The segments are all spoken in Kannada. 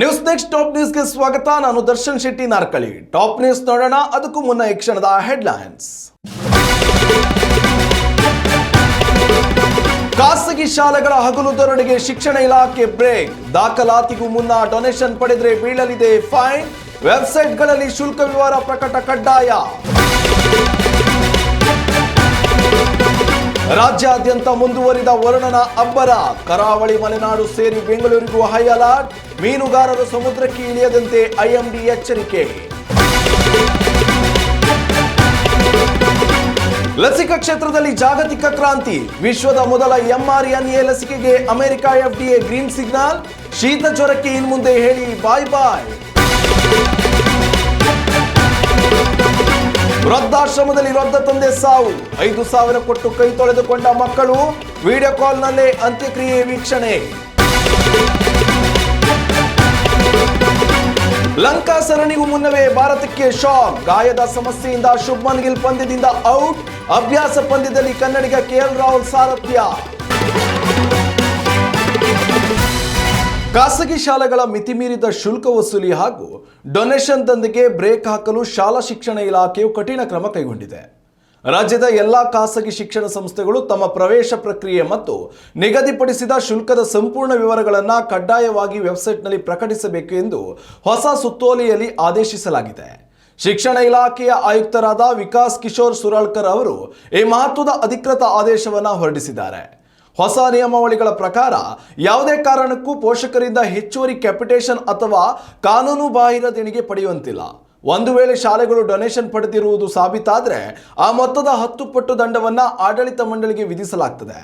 ನ್ಯೂಸ್ ನೆಕ್ಸ್ಟ್ ಟಾಪ್ ನ್ಯೂಸ್ಗೆ ಸ್ವಾಗತ. ನಾನು ದರ್ಶನ್ ಶೆಟ್ಟಿ ನಾರ್ಕಳಿ. ಟಾಪ್ ನ್ಯೂಸ್ ನೋಡೋಣ. ಅದಕ್ಕೂ ಮುನ್ನ ಈ ಕ್ಷಣದ ಹೆಡ್ಲೈನ್ಸ್. ಖಾಸಗಿ ಶಾಲೆಗಳ ಹಗಲು ದರೋಡೆಗೆ ಶಿಕ್ಷಣ ಇಲಾಖೆ ಬ್ರೇಕ್. ದಾಖಲಾತಿಗೂ ಮುನ್ನ ಡೊನೇಷನ್ ಪಡೆದರೆ ಬೀಳಲಿದೆ ಫೈನ್. ವೆಬ್ಸೈಟ್ಗಳಲ್ಲಿ ಶುಲ್ಕ ವಿವರ ಪ್ರಕಟ ಕಡ್ಡಾಯ. ರಾಜ್ಯಾದ್ಯಂತ ಮುಂದುವರಿದ ವರುಣನ ಅಬ್ಬರ. ಕರಾವಳಿ ಮಲೆನಾಡು ಸೇರಿ ಬೆಂಗಳೂರಿಗೂ ಹೈ ಅಲರ್ಟ್. ಮೀನುಗಾರರು ಸಮುದ್ರಕ್ಕೆ ಇಳಿಯದಂತೆ ಐಎಂಡಿ ಎಚ್ಚರಿಕೆ. ಲಸಿಕಾ ಕ್ಷೇತ್ರದಲ್ಲಿ ಜಾಗತಿಕ ಕ್ರಾಂತಿ. ವಿಶ್ವದ ಮೊದಲ mRNA ಲಸಿಕೆಗೆ ಅಮೆರಿಕ FDA ಗ್ರೀನ್ ಸಿಗ್ನಲ್. ಶೀತ ಜ್ವರಕ್ಕೆ ಇನ್ಮುಂದೆ ಹೇಳಿ ಬಾಯ್ ಬಾಯ್. ವೃದ್ಧಾಶ್ರಮದಲ್ಲಿ ವೃದ್ಧ ತಂದೆ ಸಾವು. 5,000 ಕೊಟ್ಟು ಕೈ ತೊಳೆದುಕೊಂಡ ಮಕ್ಕಳು. ವಿಡಿಯೋ ಕಾಲ್ನಲ್ಲೇ ಅಂತ್ಯಕ್ರಿಯೆ ವೀಕ್ಷಣೆ. ಲಂಕಾ ಸರಣಿಗೂ ಮುನ್ನವೇ ಭಾರತಕ್ಕೆ ಶಾಕ್. ಗಾಯದ ಸಮಸ್ಯೆಯಿಂದ ಶುಭ್ಮನ್ ಗಿಲ್ ಪಂದ್ಯದಿಂದ ಔಟ್. ಅಭ್ಯಾಸ ಪಂದ್ಯದಲ್ಲಿ ಕನ್ನಡಿಗ KL ರಾಹುಲ್ ಸಾರಥ್ಯ. ಖಾಸಗಿ ಶಾಲೆಗಳ ಮಿತಿಮೀರಿದ ಶುಲ್ಕ ವಸೂಲಿ ಹಾಗೂ ಡೊನೇಷನ್ ದಂಧೆಗೆ ಬ್ರೇಕ್ ಹಾಕಲು ಶಾಲಾ ಶಿಕ್ಷಣ ಇಲಾಖೆಯು ಕಠಿಣ ಕ್ರಮ ಕೈಗೊಂಡಿದೆ. ರಾಜ್ಯದ ಎಲ್ಲಾ ಖಾಸಗಿ ಶಿಕ್ಷಣ ಸಂಸ್ಥೆಗಳು ತಮ್ಮ ಪ್ರವೇಶ ಪ್ರಕ್ರಿಯೆ ಮತ್ತು ನಿಗದಿಪಡಿಸಿದ ಶುಲ್ಕದ ಸಂಪೂರ್ಣ ವಿವರಗಳನ್ನು ಕಡ್ಡಾಯವಾಗಿ ವೆಬ್ಸೈಟ್ನಲ್ಲಿ ಪ್ರಕಟಿಸಬೇಕು ಎಂದು ಹೊಸ ಸುತ್ತೋಲೆಯಲ್ಲಿ ಆದೇಶಿಸಲಾಗಿದೆ. ಶಿಕ್ಷಣ ಇಲಾಖೆಯ ಆಯುಕ್ತರಾದ ವಿಕಾಸ್ ಕಿಶೋರ್ ಸುರಾಳ್ಕರ್ ಅವರು ಈ ಮಹತ್ವದ ಅಧಿಕೃತ ಆದೇಶವನ್ನು ಹೊರಡಿಸಿದ್ದಾರೆ. ಹೊಸ ನಿಯಮಾವಳಿಗಳ ಪ್ರಕಾರ ಯಾವುದೇ ಕಾರಣಕ್ಕೂ ಪೋಷಕರಿಂದ ಹೆಚ್ಚುವರಿ ಕ್ಯಾಪಿಟೇಷನ್ ಅಥವಾ ಕಾನೂನು ಬಾಹಿರ ದೇಣಿಗೆ ಪಡೆಯುವಂತಿಲ್ಲ. ಒಂದು ವೇಳೆ ಶಾಲೆಗಳು ಡೊನೇಷನ್ ಪಡೆದಿರುವುದು ಸಾಬೀತಾದರೆ ಆ ಮೊತ್ತದ 10 ಪಟ್ಟು ದಂಡವನ್ನು ಆಡಳಿತ ಮಂಡಳಿಗೆ ವಿಧಿಸಲಾಗ್ತದೆ.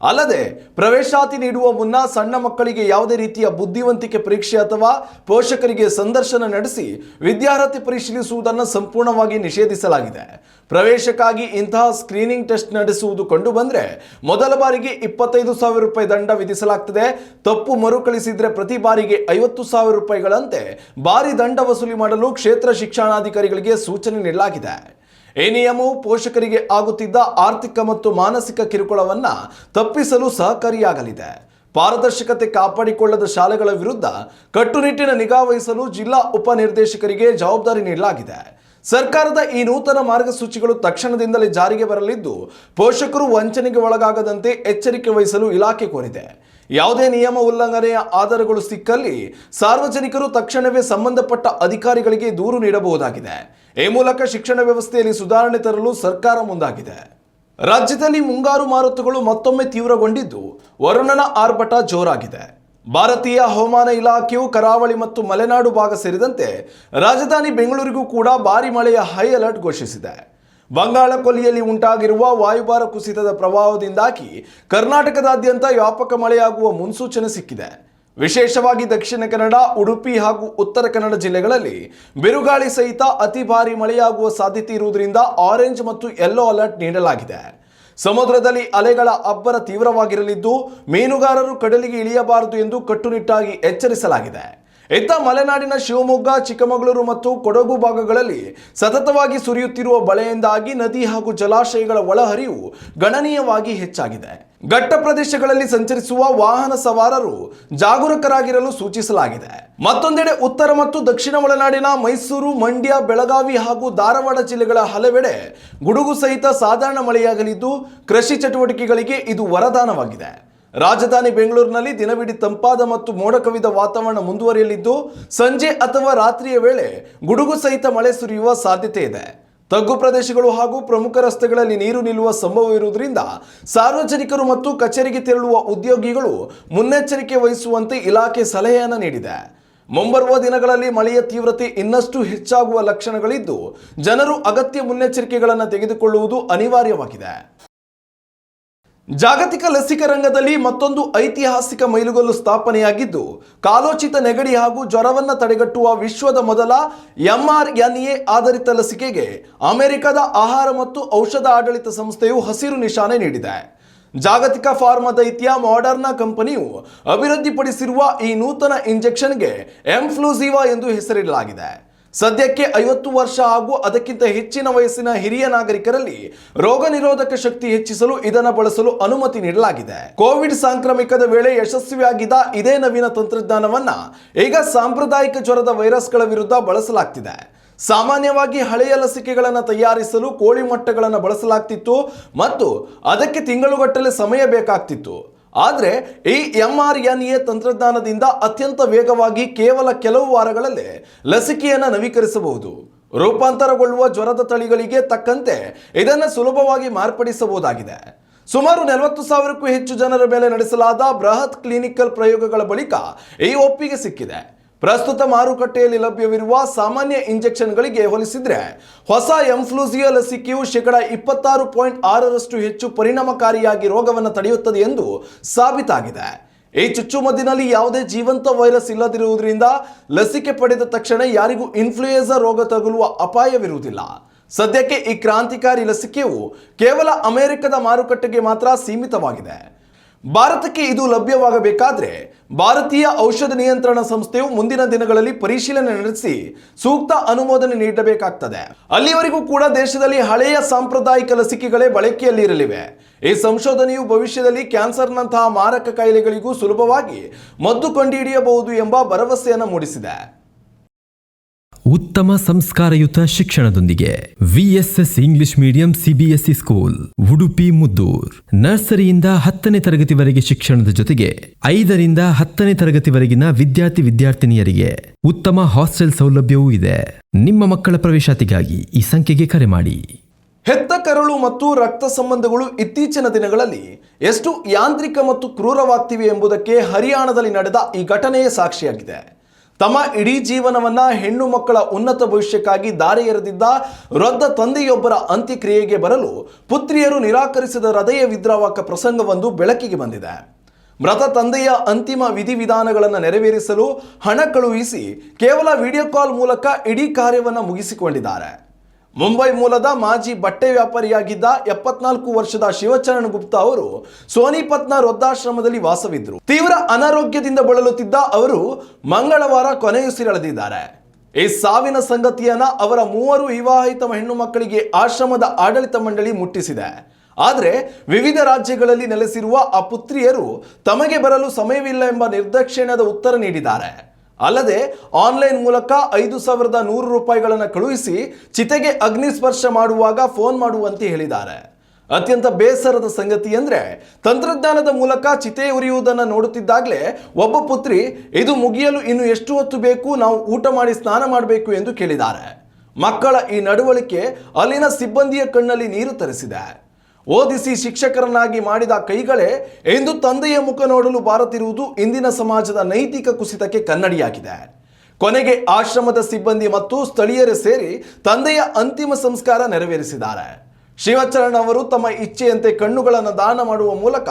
ಅಲ್ಲದೆ ಪ್ರವೇಶಾತಿ ನೀಡುವ ಮುನ್ನ ಸಣ್ಣ ಮಕ್ಕಳಿಗೆ ಯಾವುದೇ ರೀತಿಯ ಬುದ್ಧಿವಂತಿಕೆ ಪರೀಕ್ಷೆ ಅಥವಾ ಪೋಷಕರಿಗೆ ಸಂದರ್ಶನ ನಡೆಸಿ ವಿದ್ಯಾರ್ಹತೆ ಪರಿಶೀಲಿಸುವುದನ್ನು ಸಂಪೂರ್ಣವಾಗಿ ನಿಷೇಧಿಸಲಾಗಿದೆ. ಪ್ರವೇಶಕ್ಕಾಗಿ ಇಂತಹ ಸ್ಕ್ರೀನಿಂಗ್ ಟೆಸ್ಟ್ ನಡೆಸುವುದು ಕಂಡುಬಂದರೆ ಮೊದಲ ಬಾರಿಗೆ 25,000 ರೂಪಾಯಿ ದಂಡ ವಿಧಿಸಲಾಗ್ತದೆ. ತಪ್ಪು ಮರುಕಳಿಸಿದರೆ ಪ್ರತಿ ಬಾರಿಗೆ 50,000 ರೂಪಾಯಿಗಳಂತೆ ಭಾರಿ ದಂಡ ವಸೂಲಿ ಮಾಡಲು ಕ್ಷೇತ್ರ ಶಿಕ್ಷಣಾಧಿಕಾರಿಗಳಿಗೆ ಸೂಚನೆ ನೀಡಲಾಗಿದೆ. ಈ ನಿಯಮವು ಪೋಷಕರಿಗೆ ಆಗುತ್ತಿದ್ದ ಆರ್ಥಿಕ ಮತ್ತು ಮಾನಸಿಕ ಕಿರುಕುಳವನ್ನು ತಪ್ಪಿಸಲು ಸಹಕಾರಿಯಾಗಲಿದೆ. ಪಾರದರ್ಶಕತೆ ಕಾಪಾಡಿಕೊಳ್ಳದ ಶಾಲೆಗಳ ವಿರುದ್ಧ ಕಟ್ಟುನಿಟ್ಟಿನ ನಿಗಾ ವಹಿಸಲು ಜಿಲ್ಲಾ ಉಪನಿರ್ದೇಶಕರಿಗೆ ಜವಾಬ್ದಾರಿ ನೀಡಲಾಗಿದೆ. ಸರ್ಕಾರದ ಈ ನೂತನ ಮಾರ್ಗಸೂಚಿಗಳು ತಕ್ಷಣದಿಂದಲೇ ಜಾರಿಗೆ ಬರಲಿದ್ದು ಪೋಷಕರು ವಂಚನೆಗೆ ಒಳಗಾಗದಂತೆ ಎಚ್ಚರಿಕೆ ವಹಿಸಲು ಇಲಾಖೆ ಕೋರಿದೆ. ಯಾವುದೇ ನಿಯಮ ಉಲ್ಲಂಘನೆಯ ಆಧಾರಗಳು ಸಿಕ್ಕಲ್ಲಿ ಸಾರ್ವಜನಿಕರು ತಕ್ಷಣವೇ ಸಂಬಂಧಪಟ್ಟ ಅಧಿಕಾರಿಗಳಿಗೆ ದೂರು ನೀಡಬಹುದಾಗಿದೆ. ಈ ಮೂಲಕ ಶಿಕ್ಷಣ ವ್ಯವಸ್ಥೆಯಲ್ಲಿ ಸುಧಾರಣೆ ತರಲು ಸರ್ಕಾರ ಮುಂದಾಗಿದೆ. ರಾಜ್ಯದಲ್ಲಿ ಮುಂಗಾರು ಮಾರುತಗಳು ಮತ್ತೊಮ್ಮೆ ತೀವ್ರಗೊಂಡಿದ್ದು ವರುಣನ ಆರ್ಭಟ ಜೋರಾಗಿದೆ. ಭಾರತೀಯ ಹವಾಮಾನ ಇಲಾಖೆಯು ಕರಾವಳಿ ಮತ್ತು ಮಲೆನಾಡು ಭಾಗ ಸೇರಿದಂತೆ ರಾಜಧಾನಿ ಬೆಂಗಳೂರಿಗೂ ಕೂಡ ಭಾರಿ ಮಳೆಯ ಹೈ ಅಲರ್ಟ್ ಘೋಷಿಸಿದೆ. ಬಂಗಾಳ ಕೊಲ್ಲಿಯಲ್ಲಿ ಉಂಟಾಗಿರುವ ವಾಯುಭಾರ ಕುಸಿತದ ಪ್ರಭಾವದಿಂದಾಗಿ ಕರ್ನಾಟಕದಾದ್ಯಂತ ವ್ಯಾಪಕ ಮಳೆಯಾಗುವ ಮುನ್ಸೂಚನೆ ಸಿಕ್ಕಿದೆ. ವಿಶೇಷವಾಗಿ ದಕ್ಷಿಣ ಕನ್ನಡ, ಉಡುಪಿ ಹಾಗೂ ಉತ್ತರ ಕನ್ನಡ ಜಿಲ್ಲೆಗಳಲ್ಲಿ ಬಿರುಗಾಳಿ ಸಹಿತ ಅತಿ ಭಾರಿ ಮಳೆಯಾಗುವ ಸಾಧ್ಯತೆ ಇರುವುದರಿಂದ ಆರೆಂಜ್ ಮತ್ತು ಯೆಲ್ಲೋ ಅಲರ್ಟ್ ನೀಡಲಾಗಿದೆ. ಸಮುದ್ರದಲ್ಲಿ ಅಲೆಗಳ ಅಬ್ಬರ ತೀವ್ರವಾಗಿರಲಿದ್ದು ಮೀನುಗಾರರು ಕಡಲಿಗೆ ಇಳಿಯಬಾರದು ಎಂದು ಕಟ್ಟುನಿಟ್ಟಾಗಿ ಎಚ್ಚರಿಸಲಾಗಿದೆ. ಇತ್ತ ಮಲೆನಾಡಿನ ಶಿವಮೊಗ್ಗ, ಚಿಕ್ಕಮಗಳೂರು ಮತ್ತು ಕೊಡಗು ಭಾಗಗಳಲ್ಲಿ ಸತತವಾಗಿ ಸುರಿಯುತ್ತಿರುವ ಮಳೆಯಿಂದಾಗಿ ನದಿ ಹಾಗೂ ಜಲಾಶಯಗಳ ಒಳಹರಿವು ಗಣನೀಯವಾಗಿ ಹೆಚ್ಚಾಗಿದೆ. ಘಟ್ಟ ಪ್ರದೇಶಗಳಲ್ಲಿ ಸಂಚರಿಸುವ ವಾಹನ ಸವಾರರು ಜಾಗರೂಕರಾಗಿರಲು ಸೂಚಿಸಲಾಗಿದೆ. ಮತ್ತೊಂದೆಡೆ ಉತ್ತರ ಮತ್ತು ದಕ್ಷಿಣ ಒಳನಾಡಿನ ಮೈಸೂರು, ಮಂಡ್ಯ, ಬೆಳಗಾವಿ ಹಾಗೂ ಧಾರವಾಡ ಜಿಲ್ಲೆಗಳ ಹಲವೆಡೆ ಗುಡುಗು ಸಹಿತ ಸಾಧಾರಣ ಮಳೆಯಾಗಲಿದ್ದು ಕೃಷಿ ಚಟುವಟಿಕೆಗಳಿಗೆ ಇದು ವರದಾನವಾಗಿದೆ. ರಾಜಧಾನಿ ಬೆಂಗಳೂರಿನಲ್ಲಿ ದಿನವಿಡೀ ತಂಪಾದ ಮತ್ತು ಮೋಡ ಕವಿದ ವಾತಾವರಣ ಮುಂದುವರಿಯಲಿದ್ದು ಸಂಜೆ ಅಥವಾ ರಾತ್ರಿಯ ವೇಳೆ ಗುಡುಗು ಸಹಿತ ಮಳೆ ಸುರಿಯುವ ಸಾಧ್ಯತೆ ಇದೆ. ತಗ್ಗು ಪ್ರದೇಶಗಳು ಹಾಗೂ ಪ್ರಮುಖ ರಸ್ತೆಗಳಲ್ಲಿ ನೀರು ನಿಲ್ಲುವ ಸಂಭವವಿರುವುದರಿಂದ ಸಾರ್ವಜನಿಕರು ಮತ್ತು ಕಚೇರಿಗೆ ತೆರಳುವ ಉದ್ಯೋಗಿಗಳು ಮುನ್ನೆಚ್ಚರಿಕೆ ವಹಿಸುವಂತೆ ಇಲಾಖೆ ಸಲಹೆಯನ್ನು ನೀಡಿದೆ. ಮುಂಬರುವ ದಿನಗಳಲ್ಲಿ ಮಳೆಯ ತೀವ್ರತೆ ಇನ್ನಷ್ಟು ಹೆಚ್ಚಾಗುವ ಲಕ್ಷಣಗಳಿದ್ದು ಜನರು ಅಗತ್ಯ ಮುನ್ನೆಚ್ಚರಿಕೆಗಳನ್ನು ತೆಗೆದುಕೊಳ್ಳುವುದು ಅನಿವಾರ್ಯವಾಗಿದೆ. ಜಾಗತಿಕ ಲಸಿಕಾ ರಂಗದಲ್ಲಿ ಮತ್ತೊಂದು ಐತಿಹಾಸಿಕ ಮೈಲುಗಲ್ಲು ಸ್ಥಾಪನೆಯಾಗಿದ್ದು ಕಾಲೋಚಿತ ನೆಗಡಿ ಹಾಗೂ ಜ್ವರವನ್ನು ತಡೆಗಟ್ಟುವ ವಿಶ್ವದ ಮೊದಲ mRNA ಆಧಾರಿತ ಲಸಿಕೆಗೆ ಅಮೆರಿಕದ ಆಹಾರ ಮತ್ತು ಔಷಧ ಆಡಳಿತ ಸಂಸ್ಥೆಯು ಹಸಿರು ನಿಶಾನೆ ನೀಡಿದೆ. ಜಾಗತಿಕ ಫಾರ್ಮಾ ದೈತ್ಯ ಮಾಡರ್ನಾ ಕಂಪನಿಯು ಅಭಿವೃದ್ಧಿಪಡಿಸಿರುವ ಈ ನೂತನ ಇಂಜೆಕ್ಷನ್ಗೆ ಎಂಫ್ಲೂಸಿವಾ ಎಂದು ಹೆಸರಿಡಲಾಗಿದೆ. ಸದ್ಯಕ್ಕೆ 50 ವರ್ಷ ಹಾಗೂ ಅದಕ್ಕಿಂತ ಹೆಚ್ಚಿನ ವಯಸ್ಸಿನ ಹಿರಿಯ ನಾಗರಿಕರಲ್ಲಿ ರೋಗ ನಿರೋಧಕ ಶಕ್ತಿ ಹೆಚ್ಚಿಸಲು ಇದನ್ನು ಬಳಸಲು ಅನುಮತಿ ನೀಡಲಾಗಿದೆ. ಕೋವಿಡ್ ಸಾಂಕ್ರಾಮಿಕದ ವೇಳೆ ಯಶಸ್ವಿಯಾಗಿದ್ದ ಇದೇ ನವೀನ ತಂತ್ರಜ್ಞಾನವನ್ನ ಈಗ ಸಾಂಪ್ರದಾಯಿಕ ಜ್ವರದ ವೈರಸ್ಗಳ ವಿರುದ್ಧ ಬಳಸಲಾಗ್ತಿದೆ. ಸಾಮಾನ್ಯವಾಗಿ ಹಳೆಯ ಲಸಿಕೆಗಳನ್ನು ತಯಾರಿಸಲು ಕೋಳಿ ಮೊಟ್ಟೆಗಳನ್ನು ಬಳಸಲಾಗ್ತಿತ್ತು ಮತ್ತು ಅದಕ್ಕೆ ತಿಂಗಳುಗಟ್ಟಲೆ ಸಮಯ ಬೇಕಾಗ್ತಿತ್ತು. ಆದರೆ ಈ mRNA ತಂತ್ರಜ್ಞಾನದಿಂದ ಅತ್ಯಂತ ವೇಗವಾಗಿ ಕೇವಲ ಕೆಲವು ವಾರಗಳಲ್ಲೇ ಲಸಿಕೆಯನ್ನು ನವೀಕರಿಸಬಹುದು. ರೂಪಾಂತರಗೊಳ್ಳುವ ಜ್ವರದ ತಳಿಗಳಿಗೆ ತಕ್ಕಂತೆ ಇದನ್ನು ಸುಲಭವಾಗಿ ಮಾರ್ಪಡಿಸಬಹುದಾಗಿದೆ. ಸುಮಾರು 40,000ಕ್ಕೂ ಹೆಚ್ಚು ಜನರ ಮೇಲೆ ನಡೆಸಲಾದ ಬೃಹತ್ ಕ್ಲಿನಿಕಲ್ ಪ್ರಯೋಗಗಳ ಬಳಿಕ ಈ ಒಪ್ಪಿಗೆ ಸಿಕ್ಕಿದೆ. ಪ್ರಸ್ತುತ ಮಾರುಕಟ್ಟೆಯಲ್ಲಿ ಲಭ್ಯವಿರುವ ಸಾಮಾನ್ಯ ಇಂಜೆಕ್ಷನ್ಗಳಿಗೆ ಹೋಲಿಸಿದರೆ ಹೊಸ ಎಂಫ್ಲೂಸಿಯಾ ಲಸಿಕೆಯು 26.6% ಹೆಚ್ಚು ಪರಿಣಾಮಕಾರಿಯಾಗಿ ರೋಗವನ್ನು ತಡೆಯುತ್ತದೆ ಎಂದು ಸಾಬೀತಾಗಿದೆ. ಈ ಚುಚ್ಚುಮದ್ದಿನಲ್ಲಿ ಯಾವುದೇ ಜೀವಂತ ವೈರಸ್ ಇಲ್ಲದಿರುವುದರಿಂದ ಲಸಿಕೆ ಪಡೆದ ತಕ್ಷಣ ಯಾರಿಗೂ ಇನ್ಫ್ಲೂಯೆನ್ಸಾ ರೋಗ ತಗುಲುವ ಅಪಾಯವಿರುವುದಿಲ್ಲ. ಸದ್ಯಕ್ಕೆ ಈ ಕ್ರಾಂತಿಕಾರಿ ಲಸಿಕೆಯು ಕೇವಲ ಅಮೆರಿಕದ ಮಾರುಕಟ್ಟೆಗೆ ಮಾತ್ರ ಸೀಮಿತವಾಗಿದೆ. ಭಾರತಕ್ಕೆ ಇದು ಲಭ್ಯವಾಗಬೇಕಾದ್ರೆ ಭಾರತೀಯ ಔಷಧ ನಿಯಂತ್ರಣ ಸಂಸ್ಥೆಯು ಮುಂದಿನ ದಿನಗಳಲ್ಲಿ ಪರಿಶೀಲನೆ ನಡೆಸಿ ಸೂಕ್ತ ಅನುಮೋದನೆ ನೀಡಬೇಕಾಗ್ತದೆ. ಅಲ್ಲಿವರೆಗೂ ಕೂಡ ದೇಶದಲ್ಲಿ ಹಳೆಯ ಸಾಂಪ್ರದಾಯಿಕ ಲಸಿಕೆಗಳೇ ಬಳಕೆಯಲ್ಲಿರಲಿವೆ. ಈ ಸಂಶೋಧನೆಯು ಭವಿಷ್ಯದಲ್ಲಿ ಕ್ಯಾನ್ಸರ್ನಂತಹ ಮಾರಕ ಕಾಯಿಲೆಗಳಿಗೂ ಸುಲಭವಾಗಿ ಮದ್ದು ಕಂಡುಹಿಡಿಯಬಹುದು ಎಂಬ ಭರವಸೆಯನ್ನು ಮೂಡಿಸಿದೆ. ಉತ್ತಮ ಸಂಸ್ಕಾರಯುತ ಶಿಕ್ಷಣದೊಂದಿಗೆ VSS English medium CBSE school Udupi Muddur. ನರ್ಸರಿಯಿಂದ 10ನೇ ತರಗತಿವರೆಗೆ ಶಿಕ್ಷಣದ ಜೊತೆಗೆ 5ರಿಂದ 10ನೇ ತರಗತಿವರೆಗಿನ ವಿದ್ಯಾರ್ಥಿನಿಯರಿಗೆ ಉತ್ತಮ ಹಾಸ್ಟೆಲ್ ಸೌಲಭ್ಯವೂ ಇದೆ. ನಿಮ್ಮ ಮಕ್ಕಳ ಪ್ರವೇಶಾತಿಗಾಗಿ ಈ ಸಂಖ್ಯೆಗೆ ಕರೆ ಮಾಡಿ. ಹೆತ್ತ ಕರಳು ಮತ್ತು ರಕ್ತ ಸಂಬಂಧಗಳು ಇತ್ತೀಚಿನ ದಿನಗಳಲ್ಲಿ ಎಷ್ಟು ಯಾಂತ್ರಿಕ ಮತ್ತು ಕ್ರೂರವಾಗ್ತಿವೆ ಎಂಬುದಕ್ಕೆ ಹರಿಯಾಣದಲ್ಲಿ ನಡೆದ ಈ ಘಟನೆಯೇ ಸಾಕ್ಷಿಯಾಗಿದೆ. ತಮ್ಮ ಇಡೀ ಜೀವನವನ್ನ ಹೆಣ್ಣು ಮಕ್ಕಳ ಉನ್ನತ ಭವಿಷ್ಯಕ್ಕಾಗಿ ದಾರಿ ಎರೆದಿದ್ದ ವೃದ್ಧ ತಂದೆಯೊಬ್ಬರ ಅಂತ್ಯಕ್ರಿಯೆಗೆ ಬರಲು ಪುತ್ರಿಯರು ನಿರಾಕರಿಸಿದ ಹೃದಯ ವಿದ್ರಾವಕ ಪ್ರಸಂಗವೊಂದು ಬೆಳಕಿಗೆ ಬಂದಿದೆ. ಮೃತ ತಂದೆಯ ಅಂತಿಮ ವಿಧಿವಿಧಾನಗಳನ್ನು ನೆರವೇರಿಸಲು ಹಣ ಕಳುಹಿಸಿ ಕೇವಲ ವಿಡಿಯೋ ಕಾಲ್ ಮೂಲಕ ಇಡೀ ಕಾರ್ಯವನ್ನು ಮುಗಿಸಿಕೊಂಡಿದ್ದಾರೆ. ಮುಂಬೈ ಮೂಲದ ಮಾಜಿ ಬಟ್ಟೆ ವ್ಯಾಪಾರಿಯಾಗಿದ್ದ 74 ವರ್ಷದ ಶಿವಚರಣ್ ಗುಪ್ತಾ ಅವರು ಸೋನಿಪತ್ನ ವೃದ್ಧಾಶ್ರಮದಲ್ಲಿ ವಾಸವಿದ್ದರು. ತೀವ್ರ ಅನಾರೋಗ್ಯದಿಂದ ಬಳಲುತ್ತಿದ್ದ ಅವರು ಮಂಗಳವಾರ ಕೊನೆಯುಸಿರೆಳೆದಿದ್ದಾರೆ. ಈ ಸಾವಿನ ಸಂಗತಿಯನ್ನ ಅವರ 3 ವಿವಾಹಿತ ಹೆಣ್ಣು ಮಕ್ಕಳಿಗೆ ಆಶ್ರಮದ ಆಡಳಿತ ಮಂಡಳಿ ಮುಟ್ಟಿಸಿದೆ. ಆದರೆ ವಿವಿಧ ರಾಜ್ಯಗಳಲ್ಲಿ ನೆಲೆಸಿರುವ ಆ ಪುತ್ರಿಯರು ತಮಗೆ ಬರಲು ಸಮಯವಿಲ್ಲ ಎಂಬ ನಿರ್ದಾಕ್ಷಿಣ್ಯದ ಉತ್ತರ ನೀಡಿದ್ದಾರೆ. ಅಲ್ಲದೆ ಆನ್ಲೈನ್ ಮೂಲಕ 5,100 ರೂಪಾಯಿಗಳನ್ನು ಕಳುಹಿಸಿ ಚಿತೆಗೆ ಅಗ್ನಿಸ್ಪರ್ಶ ಮಾಡುವಾಗ ಫೋನ್ ಮಾಡುವಂತೆ ಹೇಳಿದ್ದಾರೆ. ಅತ್ಯಂತ ಬೇಸರದ ಸಂಗತಿ ಅಂದರೆ ತಂತ್ರಜ್ಞಾನದ ಮೂಲಕ ಚಿತೆ ಉರಿಯುವುದನ್ನು ನೋಡುತ್ತಿದ್ದಾಗಲೇ ಒಬ್ಬ ಪುತ್ರಿ ಇದು ಮುಗಿಯಲು ಇನ್ನು ಎಷ್ಟು ಹೊತ್ತು ಬೇಕು, ನಾವು ಊಟ ಮಾಡಿ ಸ್ನಾನ ಮಾಡಬೇಕು ಎಂದು ಕೇಳಿದ್ದಾರೆ. ಮಕ್ಕಳ ಈ ನಡವಳಿಕೆ ಅಲ್ಲಿನ ಸಿಬ್ಬಂದಿಯ ಕಣ್ಣಲ್ಲಿ ನೀರು ತರಿಸಿದೆ. ಓದಿಸಿ ಶಿಕ್ಷಕರನ್ನಾಗಿ ಮಾಡಿದ ಕೈಗಳೇ ಎಂದು ತಂದೆಯ ಮುಖ ನೋಡಲು ಬಾರದಿರುವುದು ಇಂದಿನ ಸಮಾಜದ ನೈತಿಕ ಕುಸಿತಕ್ಕೆ ಕನ್ನಡಿಯಾಗಿದೆ. ಕೊನೆಗೆ ಆಶ್ರಮದ ಸಿಬ್ಬಂದಿ ಮತ್ತು ಸ್ಥಳೀಯರೇ ಸೇರಿ ತಂದೆಯ ಅಂತಿಮ ಸಂಸ್ಕಾರ ನೆರವೇರಿಸಿದ್ದಾರೆ. ಶಿವಚರಣ್ ಅವರು ತಮ್ಮ ಇಚ್ಛೆಯಂತೆ ಕಣ್ಣುಗಳನ್ನು ದಾನ ಮಾಡುವ ಮೂಲಕ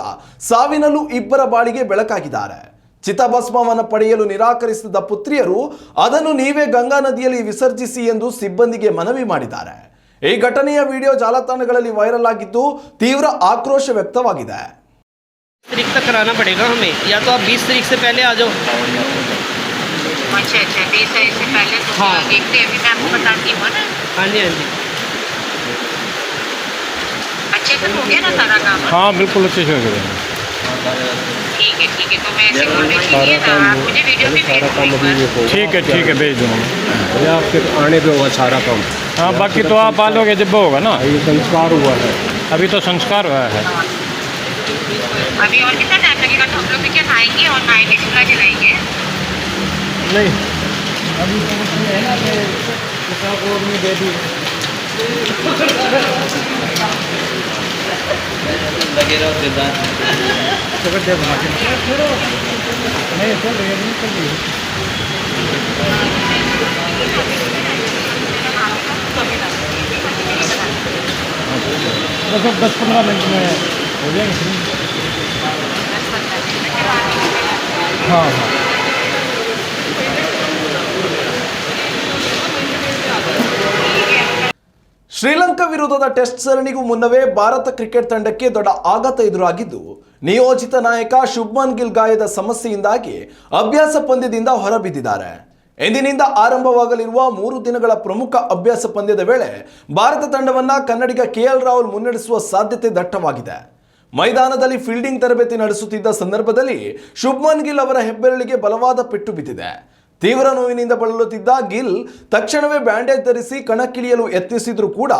ಸಾವಿನಲ್ಲೂ ಇಬ್ಬರ ಬಾಳಿಗೆ ಬೆಳಕಾಗಿದ್ದಾರೆ. ಚಿತಾಭಸ್ಮವನ್ನು ಪಡೆಯಲು ನಿರಾಕರಿಸಿದ ಪುತ್ರಿಯರು ಅದನ್ನು ನೀವೇ ಗಂಗಾ ನದಿಯಲ್ಲಿ ವಿಸರ್ಜಿಸಿ ಎಂದು ಸಿಬ್ಬಂದಿಗೆ ಮನವಿ ಮಾಡಿದ್ದಾರೆ. ಈ ಘಟನೆಯ ವಿಡಿಯೋ ಜಾಲತಾಣಗಳಲ್ಲಿ ವೈರಲ್ ಆಗಿದ್ದು ತೀವ್ರ ಆಕ್ರೋಶ ವ್ಯಕ್ತವಾಗಿದೆ. तारीख तक कराना पड़ेगा हमें, या तो आप 20 तारीख से पहले आ जाओ। अच्छा 20 तारीख से पहले तो हाँ। देखते हैं, अभी मैं आपको बताती हूँ ना। हाँ जी, हाँ जी। अच्छे से हो गया ना सारा काम? हाँ बिल्कुल अच्छे से हो गया। ठीक है तो मैं ऐसे बोल रही थी ना, आप मुझे वीडियो भी भेज दो। ठीक है भेज दूँगा। ये आपके आने पे होगा सारा काम। हाँ बाकी तो आप आ लोगे जब होगा ना। ये संस्कार हुआ है। अभी तो संस्कार हुआ है। अभी और कितना टाइम लगेगा? तो हम लोग भी क्या खाएंगे और नाएंगे, चूल्हा जलाएंगे? नहीं बस 10-15 मिनट में हो जाएंगे। हाँ हाँ ಶ್ರೀಲಂಕಾ ವಿರುದ್ಧದ ಟೆಸ್ಟ್ ಸರಣಿಗೂ ಮುನ್ನವೇ ಭಾರತ ಕ್ರಿಕೆಟ್ ತಂಡಕ್ಕೆ ದೊಡ್ಡ ಆಘಾತ ಎದುರಾಗಿದ್ದು ನಿಯೋಜಿತ ನಾಯಕ ಶುಭ್ಮನ್ ಗಿಲ್ ಗಾಯದ ಸಮಸ್ಯೆಯಿಂದಾಗಿ ಅಭ್ಯಾಸ ಪಂದ್ಯದಿಂದ ಹೊರಬಿದ್ದಿದ್ದಾರೆ. ಇಂದಿನಿಂದ ಆರಂಭವಾಗಲಿರುವ 3 ದಿನಗಳ ಪ್ರಮುಖ ಅಭ್ಯಾಸ ಪಂದ್ಯದ ವೇಳೆ ಭಾರತ ತಂಡವನ್ನ ಕನ್ನಡಿಗ KL ರಾಹುಲ್ ಮುನ್ನಡೆಸುವ ಸಾಧ್ಯತೆ ದಟ್ಟವಾಗಿದೆ. ಮೈದಾನದಲ್ಲಿ ಫೀಲ್ಡಿಂಗ್ ತರಬೇತಿ ನಡೆಸುತ್ತಿದ್ದ ಸಂದರ್ಭದಲ್ಲಿ ಶುಭ್ಮನ್ ಗಿಲ್ ಅವರ ಹೆಬ್ಬೆರಳಿಗೆ ಬಲವಾದ ಪೆಟ್ಟು ಬಿದ್ದಿದೆ. ತೀವ್ರ ನೋವಿನಿಂದ ಬಳಲುತ್ತಿದ್ದ ಗಿಲ್ ತಕ್ಷಣವೇ ಬ್ಯಾಂಡೇಜ್ ಧರಿಸಿ ಕಣಕ್ಕಿಳಿಯಲು ಯತ್ನಿಸಿದ್ರು ಕೂಡ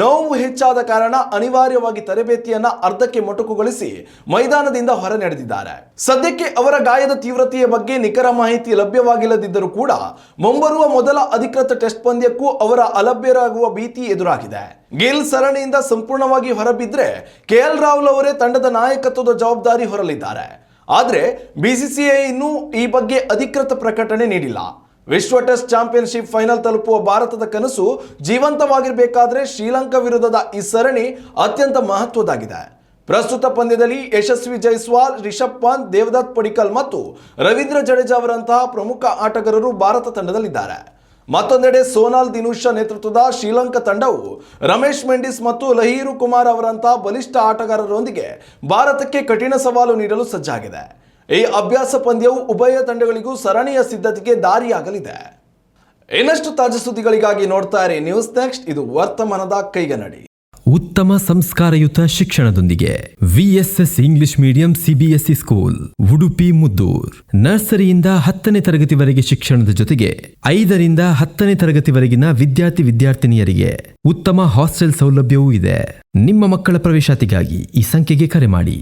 ನೋವು ಹೆಚ್ಚಾದ ಕಾರಣ ಅನಿವಾರ್ಯವಾಗಿ ತರಬೇತಿಯನ್ನ ಅರ್ಧಕ್ಕೆ ಮೊಟಕುಗೊಳಿಸಿ ಮೈದಾನದಿಂದ ಹೊರ ನಡೆದಿದ್ದಾರೆ. ಸದ್ಯಕ್ಕೆ ಅವರ ಗಾಯದ ತೀವ್ರತೆಯ ಬಗ್ಗೆ ನಿಖರ ಮಾಹಿತಿ ಲಭ್ಯವಾಗಿಲ್ಲದಿದ್ದರೂ ಕೂಡ ಮುಂಬರುವ ಮೊದಲ ಅಧಿಕೃತ ಟೆಸ್ಟ್ ಪಂದ್ಯಕ್ಕೂ ಅವರ ಅಲಭ್ಯರಾಗುವ ಭೀತಿ ಎದುರಾಗಿದೆ. ಗಿಲ್ ಸರಣಿಯಿಂದ ಸಂಪೂರ್ಣವಾಗಿ ಹೊರಬಿದ್ರೆ KL ರಾಹುಲ್ ಅವರೇ ತಂಡದ ನಾಯಕತ್ವದ ಜವಾಬ್ದಾರಿ ಹೊರಲಿದ್ದಾರೆ. ಆದರೆ BCCI ಇನ್ನೂ ಈ ಬಗ್ಗೆ ಅಧಿಕೃತ ಪ್ರಕಟಣೆ ನೀಡಿಲ್ಲ. ವಿಶ್ವ ಟೆಸ್ಟ್ ಚಾಂಪಿಯನ್ಶಿಪ್ ಫೈನಲ್ ತಲುಪುವ ಭಾರತದ ಕನಸು ಜೀವಂತವಾಗಿರಬೇಕಾದ್ರೆ ಶ್ರೀಲಂಕಾ ವಿರುದ್ಧದ ಈ ಸರಣಿ ಅತ್ಯಂತ ಮಹತ್ವದಾಗಿದೆ. ಪ್ರಸ್ತುತ ಪಂದ್ಯದಲ್ಲಿ ಯಶಸ್ವಿ ಜೈಸ್ವಾಲ್, ರಿಷಬ್ ಪಂತ್, ದೇವದತ್ ಪಡಿಕ್ಕಲ್ ಮತ್ತು ರವೀಂದ್ರ ಜಡೇಜಾ ಅವರಂತಹ ಪ್ರಮುಖ ಆಟಗಾರರು ಭಾರತ ತಂಡದಲ್ಲಿದ್ದಾರೆ. ಮತ್ತೊಂದೆಡೆ ಸೋನಾಲ್ ದಿನುಷಾ ನೇತೃತ್ವದ ಶ್ರೀಲಂಕಾ ತಂಡವು ರಮೇಶ್ ಮೆಂಡಿಸ್ ಮತ್ತು ಲಹೀರು ಕುಮಾರ್ ಅವರಂತಹ ಬಲಿಷ್ಠ ಆಟಗಾರರೊಂದಿಗೆ ಭಾರತಕ್ಕೆ ಕಠಿಣ ಸವಾಲು ನೀಡಲು ಸಜ್ಜಾಗಿದೆ. ಈ ಅಭ್ಯಾಸ ಪಂದ್ಯವು ಉಭಯ ತಂಡಗಳಿಗೂ ಸರಣಿಯ ಸಿದ್ಧತೆಗೆ ದಾರಿಯಾಗಲಿದೆ. ಇನ್ನಷ್ಟು ತಾಜಾ ಸುದ್ದಿಗಳಿಗಾಗಿ ನೋಡ್ತಾ ಇರಿ ನ್ಯೂಸ್ ನೆಕ್ಸ್ಟ್. ಇದು ವರ್ತಮಾನದ ಕೈಗನ್ನಡಿ. ಉತ್ತಮ ಸಂಸ್ಕಾರಯುತ ಶಿಕ್ಷಣದೊಂದಿಗೆ VSS English medium CBSE school Udupi Muddur. ನರ್ಸರಿಯಿಂದ 10ನೇ ತರಗತಿವರೆಗೆ ಶಿಕ್ಷಣದ ಜೊತೆಗೆ 5ರಿಂದ 10ನೇ ತರಗತಿವರೆಗಿನ ವಿದ್ಯಾರ್ಥಿನಿಯರಿಗೆ ಉತ್ತಮ ಹಾಸ್ಟೆಲ್ ಸೌಲಭ್ಯವೂ ಇದೆ. ನಿಮ್ಮ ಮಕ್ಕಳ ಪ್ರವೇಶಾತಿಗಾಗಿ ಈ ಸಂಖ್ಯೆಗೆ ಕರೆ ಮಾಡಿ.